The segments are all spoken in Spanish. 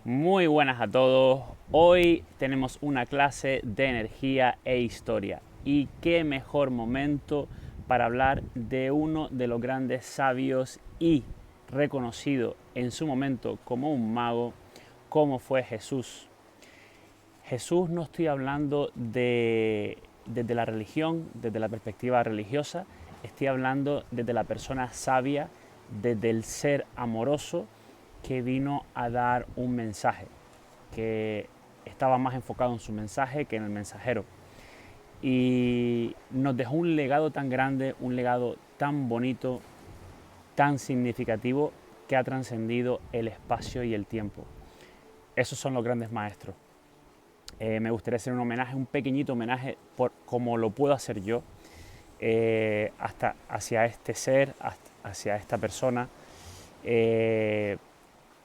Muy buenas a todos. Hoy tenemos una clase de energía e historia. Y qué mejor momento para hablar de uno de los grandes sabios y reconocido en su momento como un mago, como fue Jesús. Jesús no estoy hablando desde la religión, desde la perspectiva religiosa, estoy hablando desde la persona sabia, desde el ser amoroso que vino a dar un mensaje, que estaba más enfocado en su mensaje que en el mensajero. Y nos dejó un legado tan grande, un legado tan bonito, tan significativo, que ha trascendido el espacio y el tiempo. Esos son los grandes maestros. Me gustaría hacer un homenaje, un pequeñito homenaje, por como lo puedo hacer yo, hasta hacia este ser, hacia esta persona,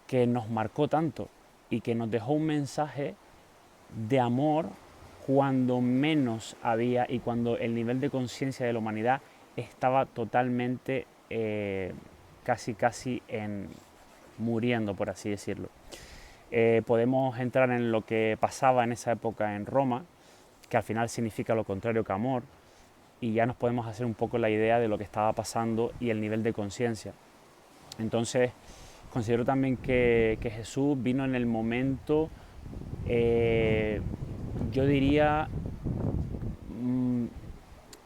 que nos marcó tanto y que nos dejó un mensaje de amor cuando menos había y cuando el nivel de conciencia de la humanidad estaba totalmente casi muriendo, por así decirlo. Podemos entrar en lo que pasaba en esa época en Roma, que al final significa lo contrario que amor, y ya nos podemos hacer un poco la idea de lo que estaba pasando y el nivel de conciencia. Entonces, considero también que Jesús vino en el momento, eh, yo diría,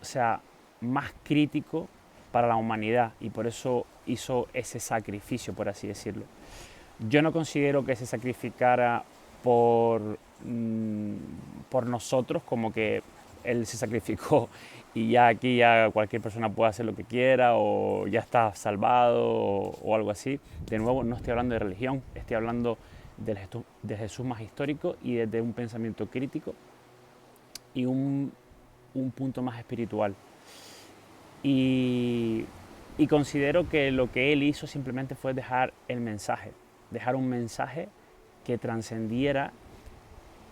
o sea, más crítico para la humanidad, y por eso hizo ese sacrificio, por así decirlo. Yo no considero que se sacrificara por, por nosotros, como que Él se sacrificó y ya aquí ya cualquier persona puede hacer lo que quiera o ya está salvado o algo así. De nuevo, no estoy hablando de religión, estoy hablando de Jesús más histórico y desde un pensamiento crítico y un punto más espiritual. Y, y considero que lo que Él hizo simplemente fue dejar el mensaje, dejar un mensaje que trascendiera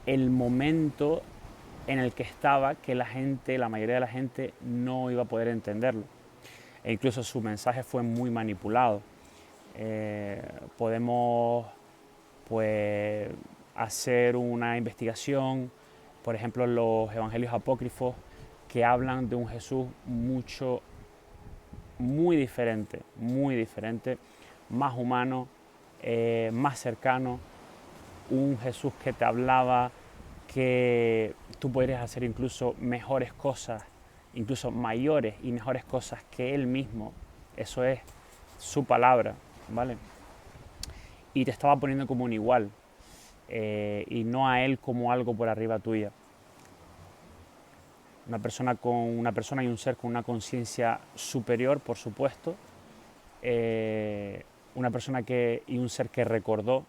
el momento en el que estaba, que la gente, la mayoría de la gente no iba a poder entenderlo. E incluso su mensaje fue muy manipulado. Podemos pues hacer una investigación, por ejemplo, los evangelios apócrifos, que hablan de un Jesús muy diferente, más humano, más cercano, un Jesús que te hablaba que tú podrías hacer incluso mejores cosas, incluso mayores y mejores cosas que Él mismo. Eso es su palabra, ¿vale? Y te estaba poniendo como un igual, y no a Él como algo por arriba tuya. Una persona y un ser con una conciencia superior, por supuesto, una persona y un ser que recordó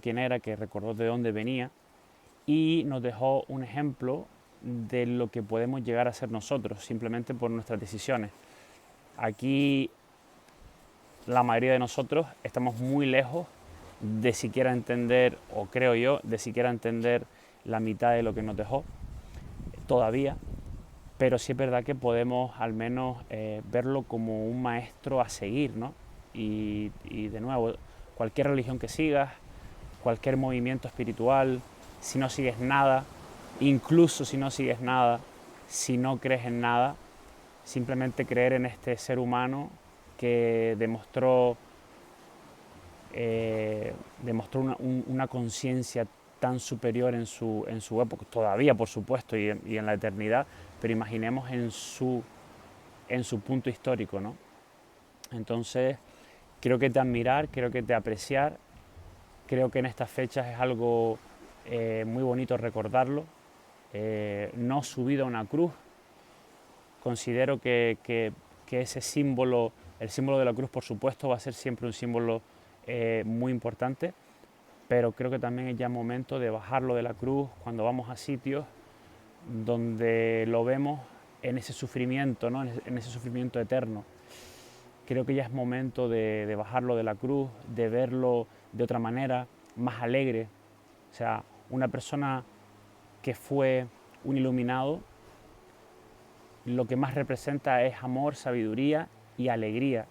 quién era, que recordó de dónde venía y nos dejó un ejemplo de lo que podemos llegar a ser nosotros simplemente por nuestras decisiones. Aquí la mayoría de nosotros estamos muy lejos de siquiera entender, o creo yo, de siquiera entender la mitad de lo que nos dejó todavía, pero sí es verdad que podemos al menos verlo como un maestro a seguir, ¿no? Y de nuevo, cualquier religión que sigas, cualquier movimiento espiritual, si no sigues nada, incluso si no sigues nada, si no crees en nada, simplemente creer en este ser humano que demostró una conciencia tan superior en su época, todavía por supuesto, y en la eternidad, pero imaginemos en su punto histórico, ¿no? Entonces, creo que de admirar, creo que de apreciar, creo que en estas fechas es algo muy bonito recordarlo. No subido a una cruz, considero que ese símbolo, el símbolo de la cruz, por supuesto, va a ser siempre un símbolo muy importante, pero creo que también es ya momento de bajarlo de la cruz cuando vamos a sitios donde lo vemos en ese sufrimiento, ¿no? En ese sufrimiento eterno. Creo que ya es momento de bajarlo de la cruz, de verlo de otra manera, más alegre. O sea, una persona que fue un iluminado, lo que más representa es amor, sabiduría y alegría.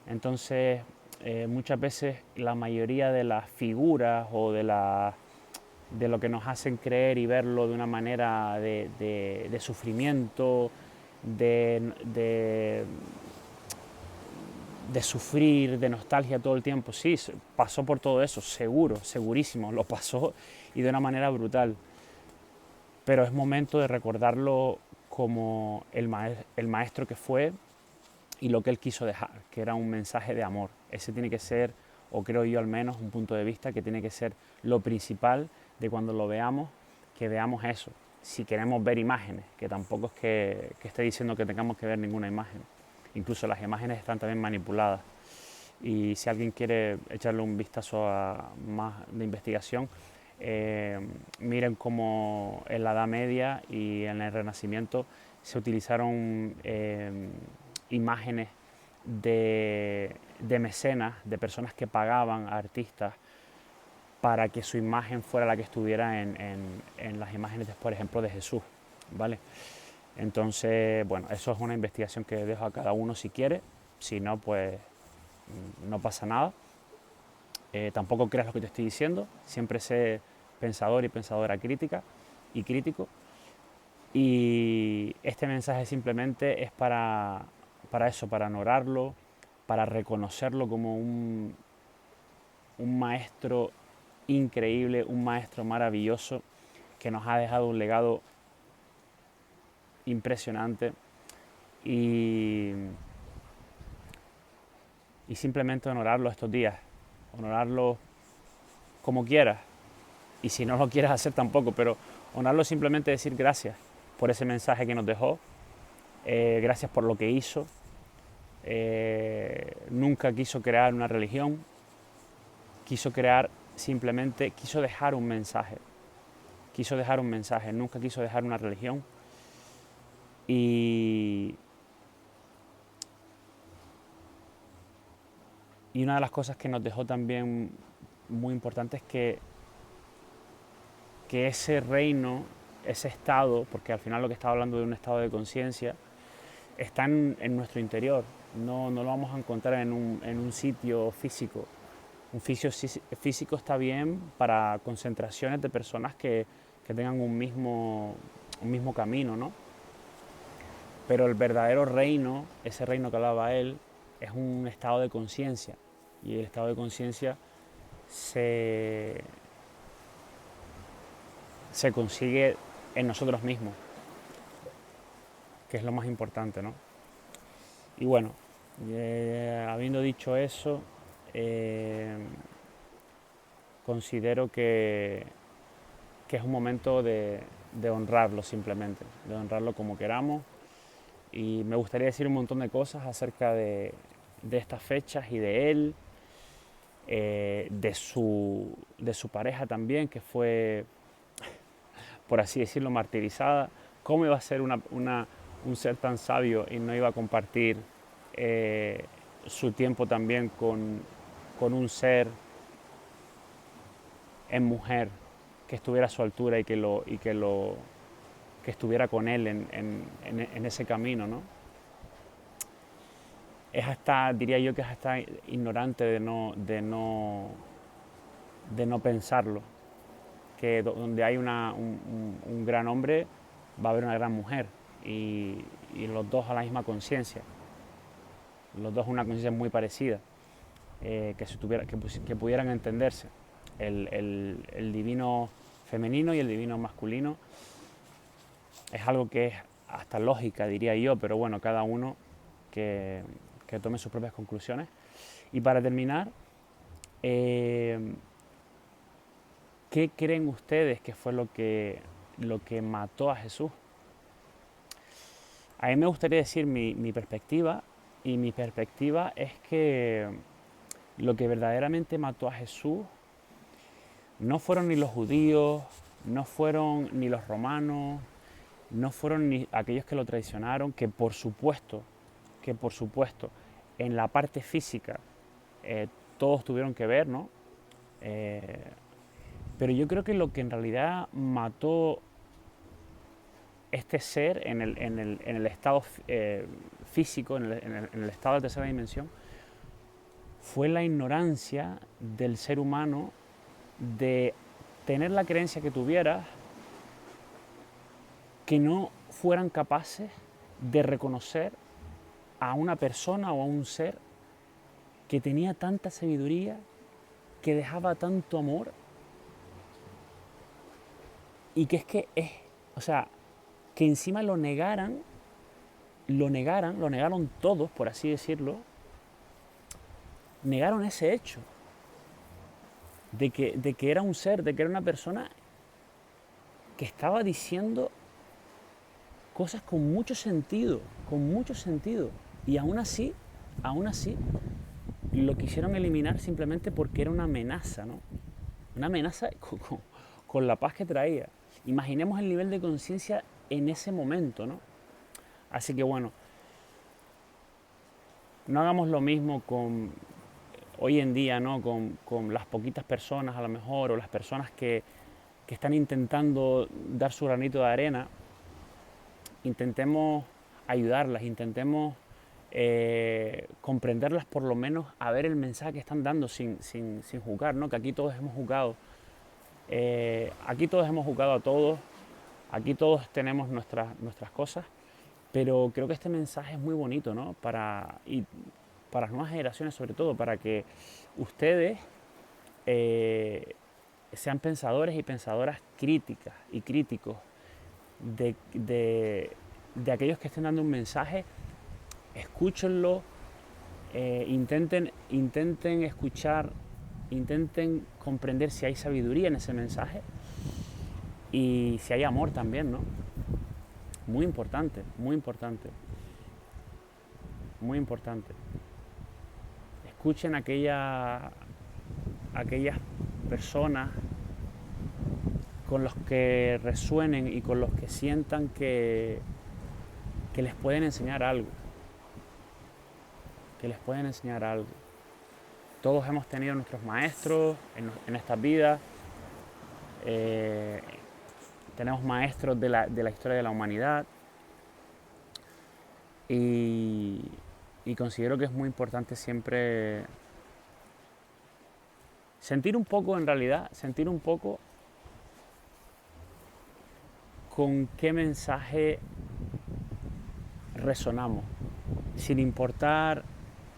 Entonces, muchas veces la mayoría de las figuras o de lo que nos hacen creer y verlo de una manera de sufrimiento, de, de sufrir, de nostalgia todo el tiempo. Sí, pasó por todo eso, seguro, segurísimo, lo pasó y de una manera brutal. Pero es momento de recordarlo como el maestro que fue y lo que él quiso dejar, que era un mensaje de amor. Ese tiene que ser, o creo yo al menos, un punto de vista que tiene que ser lo principal de cuando lo veamos, que veamos eso. Si queremos ver imágenes, que tampoco es que esté diciendo que tengamos que ver ninguna imagen. Incluso las imágenes están también manipuladas. Y si alguien quiere echarle un vistazo a más de investigación, miren cómo en la Edad Media y en el Renacimiento se utilizaron imágenes de mecenas, de personas que pagaban a artistas para que su imagen fuera la que estuviera en las imágenes, por ejemplo, de Jesús, ¿vale? Entonces, bueno, eso es una investigación que dejo a cada uno si quiere, si no, pues no pasa nada. Tampoco creas lo que te estoy diciendo, siempre sé pensador y pensadora crítica y crítico. Y este mensaje simplemente es para eso, para honorarlo, para reconocerlo como un maestro increíble, un maestro maravilloso que nos ha dejado un legado impresionante y, y simplemente honorarlo estos días, honorarlo como quieras y si no lo quieres hacer tampoco, pero honrarlo simplemente decir gracias por ese mensaje que nos dejó, gracias por lo que hizo. Nunca quiso crear una religión, quiso crear simplemente, quiso dejar un mensaje, nunca quiso dejar una religión. Y una de las cosas que nos dejó también muy importante es que ese reino, ese estado, porque al final lo que estaba hablando de un estado de conciencia, está en nuestro interior, no lo vamos a encontrar en un sitio físico. Un sitio físico está bien para concentraciones de personas que tengan un mismo camino, ¿no? Pero el verdadero reino, ese reino que hablaba él, es un estado de conciencia. Y el estado de conciencia se consigue en nosotros mismos, que es lo más importante, ¿no? Y bueno, habiendo dicho eso, considero que es un momento de honrarlo simplemente, de honrarlo como queramos. Y me gustaría decir un montón de cosas acerca de estas fechas y de él, de su pareja también, que fue, por así decirlo, martirizada. ¿Cómo iba a ser un ser tan sabio y no iba a compartir su tiempo también con un ser en mujer que estuviera a su altura y que estuviera con él en ese camino, ¿no? Es hasta, diría yo que es hasta ignorante de no pensarlo, que donde hay un gran hombre va a haber una gran mujer y los dos a la misma conciencia, los dos una conciencia muy parecida, que pudieran entenderse, el divino femenino y el divino masculino. Es algo que es hasta lógica, diría yo, pero bueno, cada uno que tome sus propias conclusiones. Y para terminar, ¿qué creen ustedes que fue lo que mató a Jesús? A mí me gustaría decir mi perspectiva, y mi perspectiva es que lo que verdaderamente mató a Jesús no fueron ni los judíos, no fueron ni los romanos, no fueron ni aquellos que lo traicionaron, que por supuesto, en la parte física todos tuvieron que ver, ¿no? Pero yo creo que lo que en realidad mató este ser en el estado físico, en el estado de tercera dimensión, fue la ignorancia del ser humano de tener la creencia que tuviera, que no fueran capaces de reconocer a una persona o a un ser que tenía tanta sabiduría, que dejaba tanto amor, y que o sea, que encima lo negaran, lo negaron todos, por así decirlo, negaron ese hecho de que era un ser, de que era una persona que estaba diciendo cosas con mucho sentido. Y aún así, lo quisieron eliminar simplemente porque era una amenaza, ¿no? Una amenaza con la paz que traía. Imaginemos el nivel de conciencia en ese momento, ¿no? Así que bueno, no hagamos lo mismo con hoy en día, ¿no? Con las poquitas personas a lo mejor, o las personas que están intentando dar su granito de arena. Intentemos ayudarlas, intentemos comprenderlas, por lo menos a ver el mensaje que están dando sin juzgar, ¿no? Que aquí todos hemos juzgado. Aquí todos hemos juzgado a todos, aquí todos tenemos nuestras cosas, pero creo que este mensaje es muy bonito, ¿no? Y para las nuevas generaciones sobre todo, para que ustedes sean pensadores y pensadoras críticas y críticos de aquellos que estén dando un mensaje. Escúchenlo, intenten escuchar, intenten comprender si hay sabiduría en ese mensaje y si hay amor también, ¿no? Muy importante, muy importante, muy importante. Escuchen aquellas personas con los que resuenen y con los que sientan que les pueden enseñar algo. Que les pueden enseñar algo. Todos hemos tenido nuestros maestros en estas vidas. Tenemos maestros de la historia de la humanidad. Y considero que es muy importante siempre sentir un poco, en realidad, sentir un poco con qué mensaje resonamos, sin importar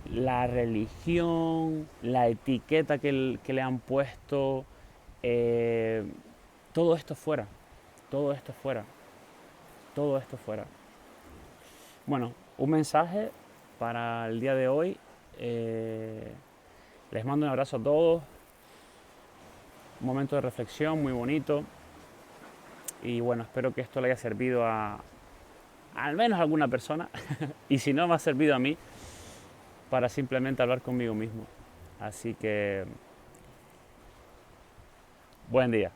la religión, la etiqueta que le han puesto, todo esto fuera, todo esto fuera, todo esto fuera. Bueno, un mensaje para el día de hoy. Les mando un abrazo a todos, un momento de reflexión muy bonito, y bueno, espero que esto le haya servido al menos a alguna persona y si no, me ha servido a mí para simplemente hablar conmigo mismo. Así que, buen día.